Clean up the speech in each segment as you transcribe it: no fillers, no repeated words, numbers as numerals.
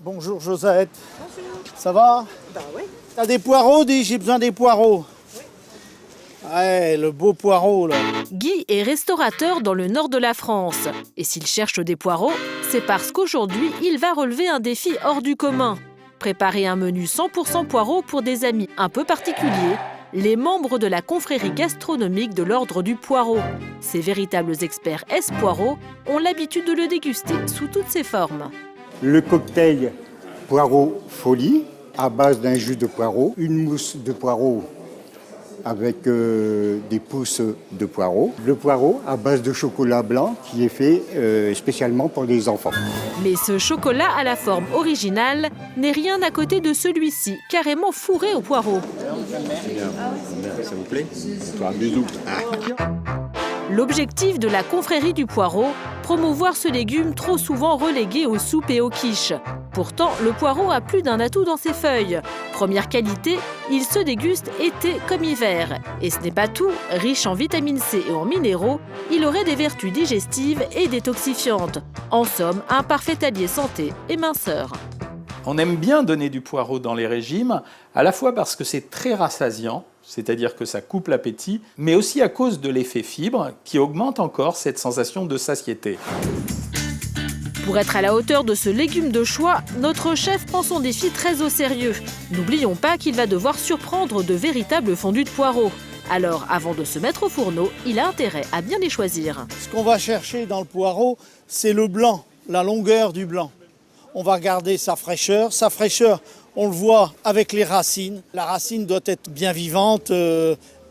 Bonjour Josette. Bonjour. Ça va? Bah oui. T'as des poireaux, dis, j'ai besoin des poireaux. Ouais, le beau poireau là. Guy est restaurateur dans le nord de la France. Et s'il cherche des poireaux, c'est parce qu'aujourd'hui, il va relever un défi hors du commun. Préparer un menu 100% poireaux pour des amis un peu particuliers, les membres de la confrérie gastronomique de l'Ordre du Poireau. Ces véritables experts S-Poireaux ont l'habitude de le déguster sous toutes ses formes. Le cocktail poireau folie à base d'un jus de poireau, une mousse de poireau avec des pousses de poireau, le poireau à base de chocolat blanc qui est fait spécialement pour les enfants. Mais ce chocolat à la forme originale n'est rien à côté de celui-ci, carrément fourré au poireau. Ça vous plaît? Un bisou. L'objectif de la confrérie du poireau, promouvoir ce légume trop souvent relégué aux soupes et aux quiches. Pourtant, le poireau a plus d'un atout dans ses feuilles. Première qualité, il se déguste été comme hiver. Et ce n'est pas tout, riche en vitamine C et en minéraux, il aurait des vertus digestives et détoxifiantes. En somme, un parfait allié santé et minceur. On aime bien donner du poireau dans les régimes, à la fois parce que c'est très rassasiant, c'est-à-dire que ça coupe l'appétit, mais aussi à cause de l'effet fibre qui augmente encore cette sensation de satiété. Pour être à la hauteur de ce légume de choix, notre chef prend son défi très au sérieux. N'oublions pas qu'il va devoir surprendre de véritables fondus de poireaux. Alors, avant de se mettre au fourneau, il a intérêt à bien les choisir. Ce qu'on va chercher dans le poireau, c'est le blanc, la longueur du blanc. On va garder sa fraîcheur. Sa fraîcheur, on le voit avec les racines. La racine doit être bien vivante,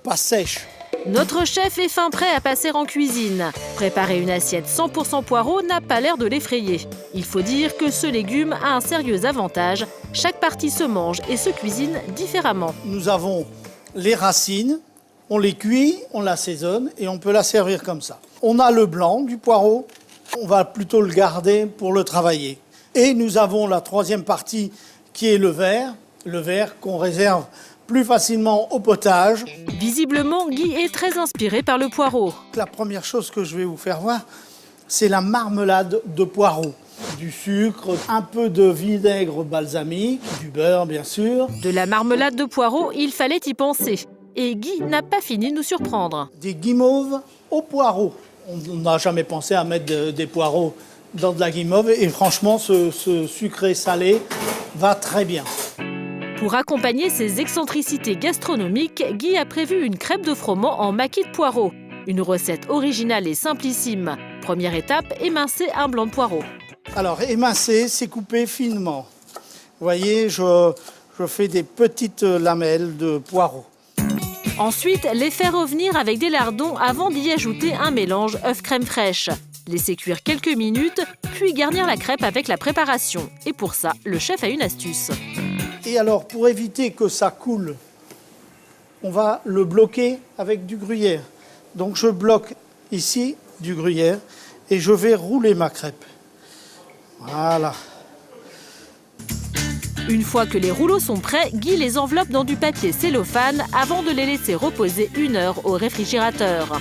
pas sèche. Notre chef est fin prêt à passer en cuisine. Préparer une assiette 100% poireau n'a pas l'air de l'effrayer. Il faut dire que ce légume a un sérieux avantage. Chaque partie se mange et se cuisine différemment. Nous avons les racines, on les cuit, on l'assaisonne et on peut la servir comme ça. On a le blanc du poireau, on va plutôt le garder pour le travailler. Et nous avons la troisième partie qui est le vert qu'on réserve plus facilement au potage. Visiblement, Guy est très inspiré par le poireau. La première chose que je vais vous faire voir, c'est la marmelade de poireau. Du sucre, un peu de vinaigre balsamique, du beurre bien sûr. De la marmelade de poireau, il fallait y penser. Et Guy n'a pas fini de nous surprendre. Des guimauves au poireau. On n'a jamais pensé à mettre des poireaux dans de la guimauve et franchement, ce sucré salé va très bien. Pour accompagner ces excentricités gastronomiques, Guy a prévu une crêpe de froment en maquis de poireau. Une recette originale et simplissime. Première étape, émincer un blanc de poireau. Alors, émincer, c'est couper finement. Vous voyez, je fais des petites lamelles de poireau. Ensuite, les faire revenir avec des lardons avant d'y ajouter un mélange œuf crème fraîche. Laisser cuire quelques minutes, puis garnir la crêpe avec la préparation. Et pour ça, le chef a une astuce. Et alors, pour éviter que ça coule, on va le bloquer avec du gruyère. Donc, je bloque ici du gruyère et je vais rouler ma crêpe. Voilà. Une fois que les rouleaux sont prêts, Guy les enveloppe dans du papier cellophane avant de les laisser reposer 1 heure au réfrigérateur.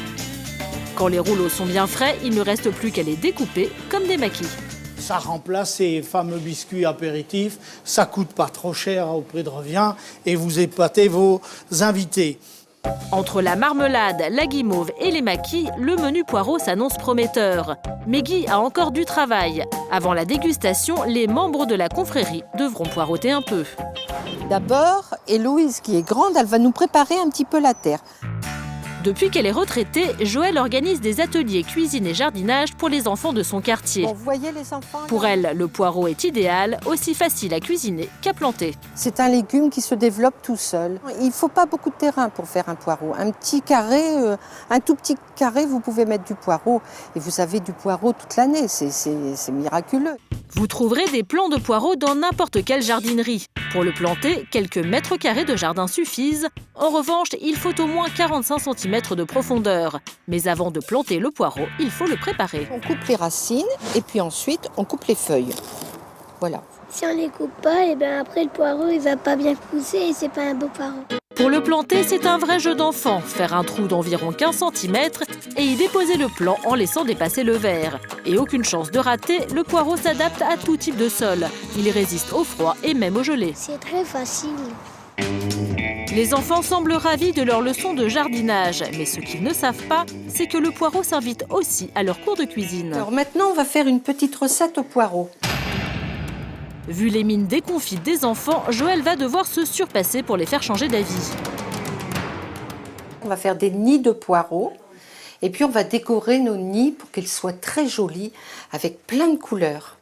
Quand les rouleaux sont bien frais, il ne reste plus qu'à les découper comme des maquis. Ça remplace ces fameux biscuits apéritifs, ça coûte pas trop cher au prix de revient et vous épatez vos invités. Entre la marmelade, la guimauve et les maquis, le menu poireau s'annonce prometteur. Mais Guy a encore du travail. Avant la dégustation, les membres de la confrérie devront poireauter un peu. D'abord, Héloïse, qui est grande, elle va nous préparer un petit peu la terre. Depuis qu'elle est retraitée, Joëlle organise des ateliers cuisine et jardinage pour les enfants de son quartier. Bon, vous voyez les enfants? Pour elle, le poireau est idéal, aussi facile à cuisiner qu'à planter. C'est un légume qui se développe tout seul. Il ne faut pas beaucoup de terrain pour faire un poireau. Un petit carré, un tout petit carré, vous pouvez mettre du poireau. Et vous avez du poireau toute l'année, c'est miraculeux. Vous trouverez des plants de poireaux dans n'importe quelle jardinerie. Pour le planter, quelques mètres carrés de jardin suffisent. En revanche, il faut au moins 45 cm de profondeur. Mais avant de planter le poireau, il faut le préparer. On coupe les racines et puis ensuite on coupe les feuilles. Voilà. Si on les coupe pas, et bien après le poireau il va pas bien pousser et c'est pas un beau poireau. Pour le planter, c'est un vrai jeu d'enfant. Faire un trou d'environ 15 cm et y déposer le plant en laissant dépasser le verre. Et aucune chance de rater, le poireau s'adapte à tout type de sol. Il résiste au froid et même au gelé. C'est très facile. Les enfants semblent ravis de leur leçon de jardinage. Mais ce qu'ils ne savent pas, c'est que le poireau s'invite aussi à leur cours de cuisine. Alors maintenant, on va faire une petite recette au poireau. Vu les mines déconfites des enfants, Joël va devoir se surpasser pour les faire changer d'avis. On va faire des nids de poireaux. Et puis on va décorer nos nids pour qu'ils soient très jolis, avec plein de couleurs.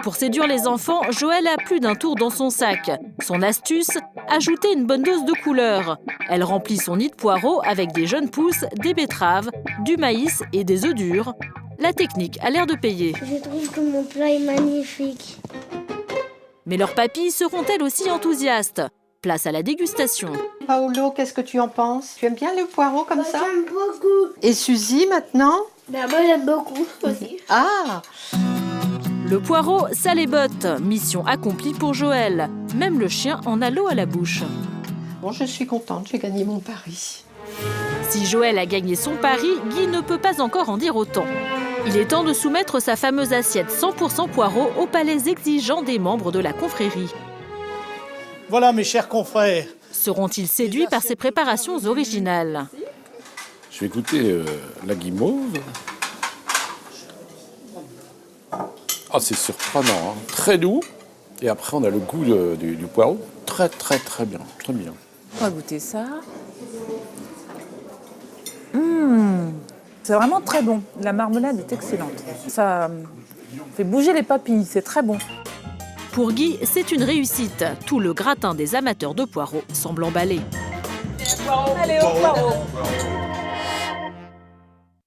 Pour séduire les enfants, Joël a plus d'un tour dans son sac. Son astuce, ajouter une bonne dose de couleurs. Elle remplit son nid de poireaux avec des jeunes pousses, des betteraves, du maïs et des œufs durs. La technique a l'air de payer. Je trouve que mon plat est magnifique. Mais leurs papilles seront-elles aussi enthousiastes? Place à la dégustation. Paolo, qu'est-ce que tu en penses? Tu aimes bien le poireau comme ça? J'aime beaucoup. Et Suzy maintenant? Moi j'aime beaucoup aussi. Ah! Le poireau, ça les botte. Mission accomplie pour Joël. Même le chien en a l'eau à la bouche. Bon, je suis contente, j'ai gagné mon pari. Si Joël a gagné son pari, Guy ne peut pas encore en dire autant. Il est temps de soumettre sa fameuse assiette 100% poireau au palais exigeant des membres de la confrérie. Voilà mes chers confrères. Seront-ils séduits par ces préparations originales? Je vais goûter la guimauve. Ah, c'est surprenant, hein. Très doux. Et après, on a le goût du poireau. Très bien, très bien. On va goûter ça. C'est vraiment très bon. La marmelade est excellente. Ça fait bouger les papilles, c'est très bon. Pour Guy, c'est une réussite. Tout le gratin des amateurs de poireaux semble emballé. Allez, au poireau.